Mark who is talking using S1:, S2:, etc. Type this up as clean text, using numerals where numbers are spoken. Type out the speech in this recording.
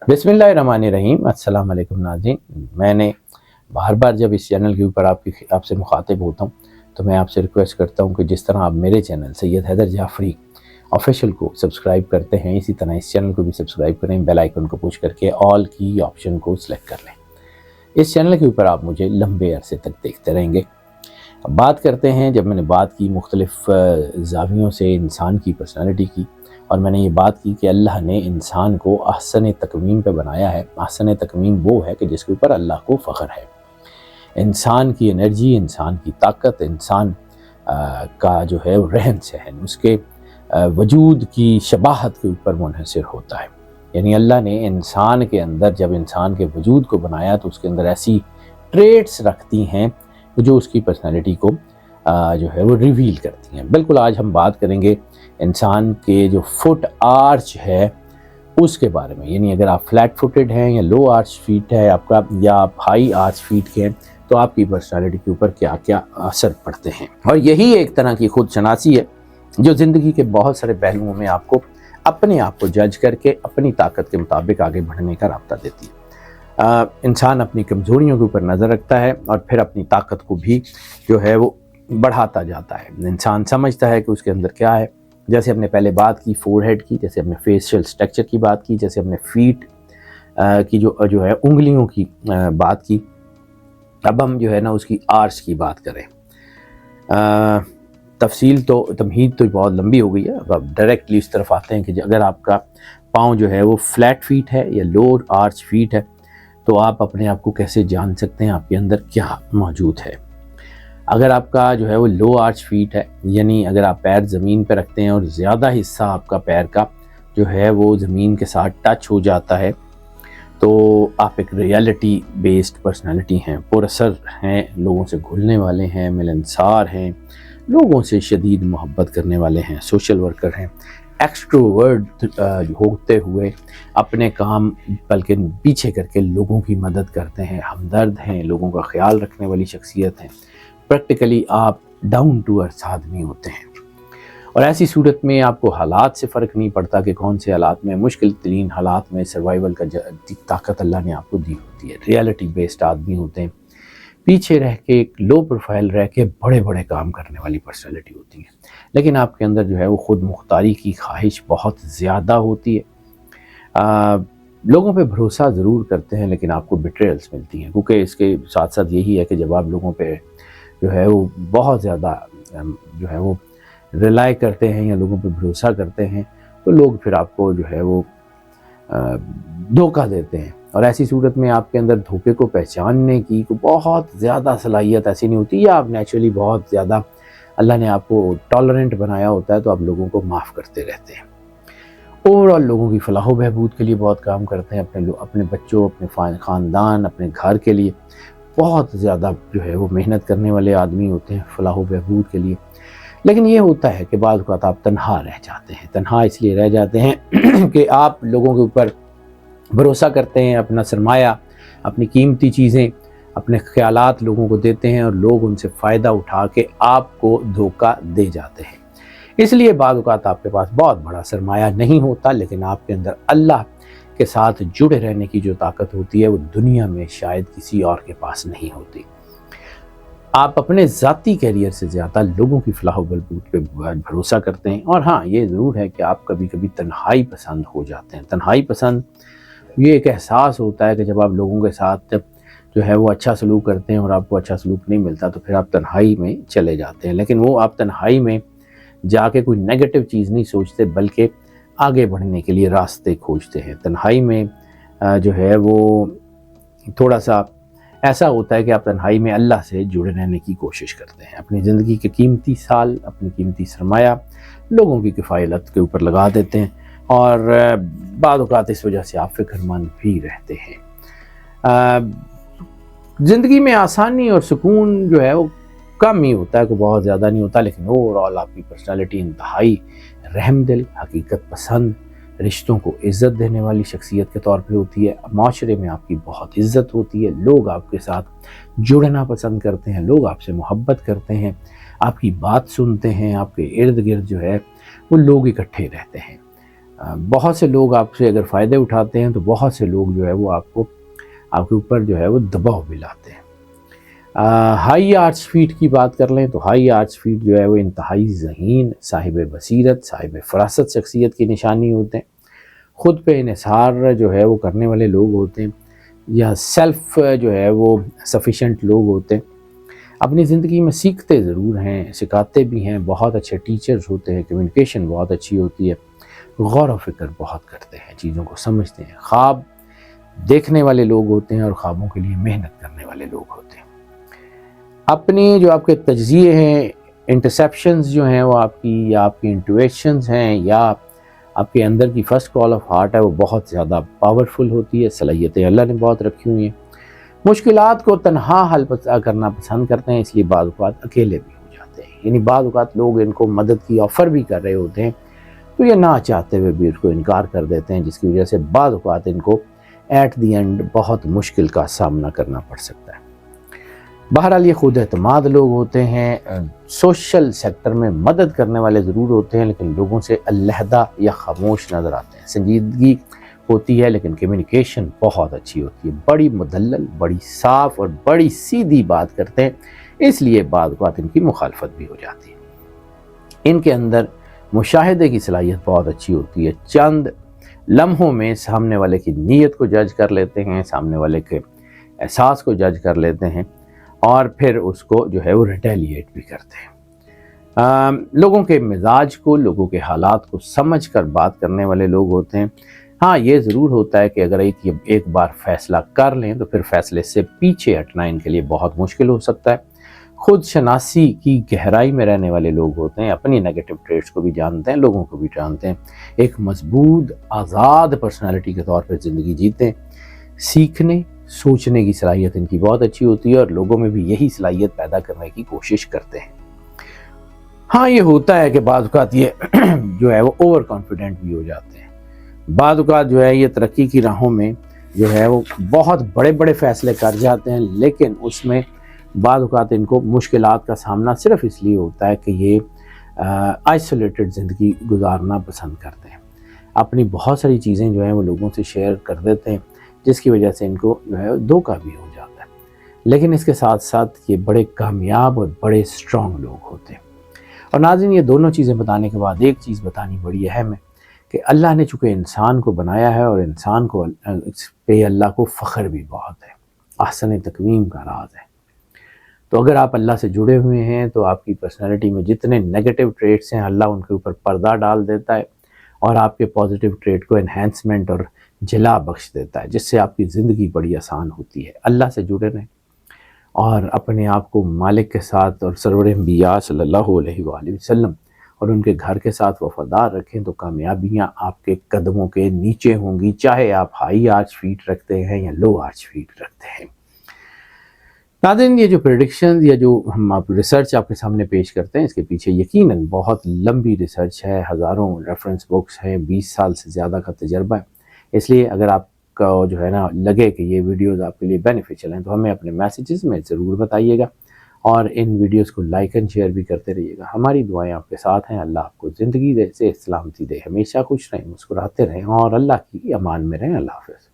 S1: बिस्मिल्लाहिर्रहमानिर्रहीम। अस्सलाम वालेकुम नाज़रीन। मैंने बार बार जब इस चैनल के ऊपर आपसे मुखातिब होता हूँ तो मैं आपसे रिक्वेस्ट करता हूँ कि जिस तरह आप मेरे चैनल सैयद हैदर जाफरी ऑफिशियल को सब्सक्राइब करते हैं, इसी तरह इस चैनल को भी सब्सक्राइब करें, बेल आइकन को पुश करके ऑल की ऑप्शन को सिलेक्ट कर लें। इस चैनल के ऊपर आप मुझे लंबे अरसे तक देखते रहेंगे। अब बात करते हैं, जब मैंने बात की मुख्तलिफ ज़ावियों से इंसान की पर्सनालिटी की, और मैंने ये बात की कि अल्लाह ने इंसान को अहसन तकवीम पे बनाया है। अहसन तकवीम वो है कि जिसके ऊपर अल्लाह को फ़ख्र है। इंसान की एनर्जी, इंसान की ताकत, इंसान का जो है रहन सहन, उसके वजूद की शबाहत के ऊपर मुनहसर होता है। यानी अल्लाह ने इंसान के अंदर, जब इंसान के वजूद को बनाया तो उसके अंदर ऐसी ट्रेट्स रखती हैं जो उसकी पर्सनालिटी को जो है वो रिवील करती हैं। बिल्कुल आज हम बात करेंगे इंसान के जो फुट आर्च है उसके बारे में। यानी अगर आप फ्लैट फुटेड हैं या लो आर्च फीट है आपका, या आप हाई आर्च फीट के हैं, तो आपकी पर्सनालिटी के ऊपर क्या क्या असर पड़ते हैं। और यही एक तरह की खुद शनासी है जो ज़िंदगी के बहुत सारे पहलुओं में आपको अपने आप को जज करके अपनी ताकत के मुताबिक आगे बढ़ने का रास्ता देती है। इंसान अपनी कमज़ोरियों के ऊपर नज़र रखता है और फिर अपनी ताकत को भी जो है वो बढ़ाता जाता है। इंसान समझता है कि उसके अंदर क्या है। जैसे हमने पहले बात की फोरहेड की, जैसे हमने फेशियल स्ट्रक्चर की बात की, जैसे हमने फीट की जो है उंगलियों की बात की। अब हम जो है ना उसकी आर्च की बात करें। तफसील तो तमहीद तो बहुत लंबी हो गई है। अब डायरेक्टली इस तरफ आते हैं कि अगर आपका पाँव जो है वो फ्लैट फीट है या लो आर्च फीट है तो आप अपने आप को कैसे जान सकते हैं आपके अंदर क्या मौजूद है। अगर आपका जो है वो लो आर्च फीट है, यानी अगर आप पैर ज़मीन पर रखते हैं और ज़्यादा हिस्सा आपका पैर का जो है वो ज़मीन के साथ टच हो जाता है, तो आप एक रियलिटी बेस्ड पर्सनालिटी हैं, पुरअसर हैं, लोगों से घुलने वाले हैं, मिलनसार हैं, लोगों से शदीद मोहब्बत करने वाले हैं, सोशल वर्कर हैं, एक्सट्रोवर्ट होते हुए अपने काम बल्कि पीछे करके लोगों की मदद करते हैं, हमदर्द हैं, लोगों का ख्याल रखने वाली शख्सियत हैं। प्रैक्टिकली आप डाउन टू अर्थ आदमी होते हैं। और ऐसी सूरत में आपको हालात से फ़र्क नहीं पड़ता कि कौन से हालात में, मुश्किल तरीन हालात में सर्वाइवल का ताकत अल्लाह ने आपको दी होती है। रियलिटी बेस्ड आदमी होते हैं, पीछे रह के एक लो प्रोफाइल रह के बड़े बड़े काम करने वाली पर्सनैलिटी होती है। लेकिन आपके अंदर जो है वो ख़ुद मुख्तारी की ख्वाहिश बहुत ज़्यादा होती है। लोगों पे भरोसा ज़रूर करते हैं लेकिन आपको बिट्रेयल्स मिलती हैं, क्योंकि इसके साथ साथ यही है कि जब आप लोगों पे जो है वो बहुत ज़्यादा जो है वो रिलाई करते हैं या लोगों पे भरोसा करते हैं तो लोग फिर आपको जो है वो धोखा देते हैं। और ऐसी सूरत में आपके अंदर धोखे को पहचानने की को बहुत ज़्यादा सलाहियत ऐसी नहीं होती, या आप नेचुरली बहुत ज़्यादा अल्लाह ने आपको टॉलरेंट बनाया होता है तो आप लोगों को माफ़ करते रहते हैं। ओवरऑल लोगों की फलाह बहबूद के लिए बहुत काम करते हैं, अपने बच्चों, अपने ख़ानदान, अपने घर के लिए बहुत ज़्यादा जो है वो मेहनत करने वाले आदमी होते हैं फलाह बहबूद के लिए। लेकिन ये होता है कि बाद वक़्त आप तन्हा रह जाते हैं। तन्हा इसलिए रह जाते हैं कि आप लोगों के ऊपर भरोसा करते हैं, अपना सरमाया, अपनी कीमती चीज़ें, अपने ख़यालात लोगों को देते हैं और लोग उनसे फ़ायदा उठा के आपको धोखा दे जाते हैं। इसलिए बाद वक़्त आपके पास बहुत बड़ा सरमाया नहीं होता, लेकिन आपके अंदर अल्लाह के साथ जुड़े रहने की जो ताकत होती है वो दुनिया में शायद किसी और के पास नहीं होती। आप अपने ज़ाती कैरियर से ज़्यादा लोगों की फलाह बहबूद पे भरोसा करते हैं। और हाँ, ये ज़रूर है कि आप कभी कभी तन्हाई पसंद हो जाते हैं। तन्हाई पसंद ये एक एहसास होता है कि जब आप लोगों के साथ जो है वो अच्छा सलूक करते हैं और आपको अच्छा सलूक नहीं मिलता तो फिर आप तन्हाई में चले जाते हैं। लेकिन वो आप तन्हाई में जाके कोई नेगेटिव चीज़ नहीं सोचते, बल्कि आगे बढ़ने के लिए रास्ते खोजते हैं। तन्हाई में जो है वो थोड़ा सा ऐसा होता है कि आप तन्हाई में अल्लाह से जुड़े रहने की कोशिश करते हैं। अपनी ज़िंदगी के कीमती साल, अपनी कीमती सरमाया लोगों की किफ़ायत के ऊपर लगा देते हैं और बाद औक़ात इस वजह से आप फ़िक्रमंद भी रहते हैं। ज़िंदगी में आसानी और सुकून जो है वो कम ही होता है, कोई बहुत ज़्यादा नहीं होता। लेकिन ओवरऑल आपकी पर्सनालिटी इंतहाई रहमदिल, हकीकत पसंद, रिश्तों को इज़्ज़त देने वाली शख्सियत के तौर पे होती है। माशरे में आपकी बहुत इज़्ज़त होती है, लोग आपके साथ जुड़ना पसंद करते हैं, लोग आपसे मोहब्बत करते हैं, आपकी बात सुनते हैं, आपके इर्द गिर्द जो है वो लोग इकट्ठे रहते हैं। بہت سے لوگ آپ سے اگر فائدے اٹھاتے ہیں تو بہت سے لوگ جو ہے وہ آپ کے اوپر جو ہے وہ دباؤ بھی لاتے ہیں۔ ہائی آرچ فیٹ کی بات کر لیں تو ہائی آرچ فیٹ جو ہے وہ انتہائی ذہین، صاحب بصیرت، صاحب فراست شخصیت کی نشانی ہوتے ہیں۔ خود پہ انحصار جو ہے وہ کرنے والے لوگ ہوتے ہیں، یا سیلف جو ہے وہ سفیشینٹ لوگ ہوتے ہیں۔ اپنی زندگی میں سیکھتے ضرور ہیں، سکھاتے بھی ہیں، بہت اچھے ٹیچرز ہوتے ہیں، کمیونیکیشن بہت اچھی ہوتی ہے، غور و فکر بہت کرتے ہیں، چیزوں کو سمجھتے ہیں، خواب دیکھنے والے لوگ ہوتے ہیں اور خوابوں کے لیے محنت کرنے والے لوگ ہوتے ہیں۔ اپنی جو آپ کے تجزیے ہیں، انٹرسیپشنز جو ہیں وہ آپ کی، یا آپ کی انٹویشنز ہیں، یا آپ کے اندر کی فرسٹ کال آف ہارٹ ہے، وہ بہت زیادہ پاورفل ہوتی ہے، صلاحیتیں اللہ نے بہت رکھی ہوئی ہیں۔ مشکلات کو تنہا حل کرنا پسند کرتے ہیں، اس لیے بعض اوقات اکیلے بھی ہو جاتے ہیں، یعنی بعض اوقات لوگ ان کو مدد کی آفر بھی کر رہے ہوتے ہیں تو یہ نہ چاہتے ہوئے بھی اس کو انکار کر دیتے ہیں، جس کی وجہ سے بعض اوقات ان کو ایٹ دی اینڈ بہت مشکل کا سامنا کرنا پڑ سکتا ہے۔ بہرحال یہ خود اعتماد لوگ ہوتے ہیں، سوشل سیکٹر میں مدد کرنے والے ضرور ہوتے ہیں لیکن لوگوں سے علیحدہ یا خاموش نظر آتے ہیں، سنجیدگی ہوتی ہے لیکن کمیونیکیشن بہت اچھی ہوتی ہے، بڑی مدلل، بڑی صاف اور بڑی سیدھی بات کرتے ہیں، اس لیے بعض اوقات ان کی مخالفت بھی ہو جاتی ہے۔ ان کے اندر مشاہدے کی صلاحیت بہت اچھی ہوتی ہے، چند لمحوں میں سامنے والے کی نیت کو جج کر لیتے ہیں، سامنے والے کے احساس کو جج کر لیتے ہیں اور پھر اس کو جو ہے وہ ریٹیلیٹ بھی کرتے ہیں۔ لوگوں کے مزاج کو، لوگوں کے حالات کو سمجھ کر بات کرنے والے لوگ ہوتے ہیں۔ ہاں یہ ضرور ہوتا ہے کہ اگر ایک بار فیصلہ کر لیں تو پھر فیصلے سے پیچھے ہٹنا ان کے لیے بہت مشکل ہو سکتا ہے۔ خود شناسی کی گہرائی میں رہنے والے لوگ ہوتے ہیں، اپنی نیگیٹو ٹریٹس کو بھی جانتے ہیں، لوگوں کو بھی جانتے ہیں، ایک مضبوط آزاد پرسنالٹی کے طور پر زندگی جیتے ہیں۔ سیکھنے، سوچنے کی صلاحیت ان کی بہت اچھی ہوتی ہے اور لوگوں میں بھی یہی صلاحیت پیدا کرنے کی کوشش کرتے ہیں۔ ہاں یہ ہوتا ہے کہ بعض اوقات یہ جو ہے وہ اوور کانفیڈنٹ بھی ہو جاتے ہیں، بعض اوقات جو ہے یہ ترقی کی راہوں میں جو ہے وہ بہت بڑے بڑے فیصلے کر جاتے ہیں، لیکن اس میں بعض اوقات ان کو مشکلات کا سامنا صرف اس لیے ہوتا ہے کہ یہ آئسولیٹڈ زندگی گزارنا پسند کرتے ہیں، اپنی بہت ساری چیزیں جو ہیں وہ لوگوں سے شیئر کر دیتے ہیں، جس کی وجہ سے ان کو جو ہے دھوکہ بھی ہو جاتا ہے، لیکن اس کے ساتھ ساتھ یہ بڑے کامیاب اور بڑے اسٹرانگ لوگ ہوتے ہیں۔ اور ناظرین یہ دونوں چیزیں بتانے کے بعد ایک چیز بتانی بڑی اہم ہے کہ اللہ نے چونکہ انسان کو بنایا ہے اور انسان کو پہ اللہ کو فخر بھی بہت ہے، احسن تقویم کا راز ہے۔ تو اگر آپ اللہ سے جڑے ہوئے ہیں تو آپ کی پرسنالٹی میں جتنے نیگیٹو ٹریٹس ہیں اللہ ان کے اوپر پردہ ڈال دیتا ہے اور آپ کے پازیٹیو ٹریٹ کو انہینسمنٹ اور جلا بخش دیتا ہے، جس سے آپ کی زندگی بڑی آسان ہوتی ہے۔ اللہ سے جڑے رہیں اور اپنے آپ کو مالک کے ساتھ اور سرور انبیاء صلی اللہ علیہ وآلہ وسلم اور ان کے گھر کے ساتھ وفادار رکھیں تو کامیابیاں آپ کے قدموں کے نیچے ہوں گی، چاہے آپ ہائی آرچ فیٹ رکھتے ہیں یا لو آرچ فیٹ رکھتے ہیں۔ ناظرین یہ جو پریڈکشنز یا جو ہم ریسرچ آپ کے سامنے پیش کرتے ہیں اس کے پیچھے یقیناً بہت لمبی ریسرچ ہے، ہزاروں ریفرنس بکس ہیں، 20 سال سے زیادہ کا تجربہ ہے، اس لیے اگر آپ کا جو ہے نا لگے کہ یہ ویڈیوز آپ کے لیے بینیفیشل ہیں تو ہمیں اپنے میسیجز میں ضرور بتائیے گا اور ان ویڈیوز کو لائک اینڈ شیئر بھی کرتے رہیے گا۔ ہماری دعائیں آپ کے ساتھ ہیں، اللہ آپ کو زندگی دے، سے سلامتی دے، ہمیشہ خوش رہیں، مسکراتے رہیں اور اللہ کی امان میں رہیں۔ اللہ حافظ۔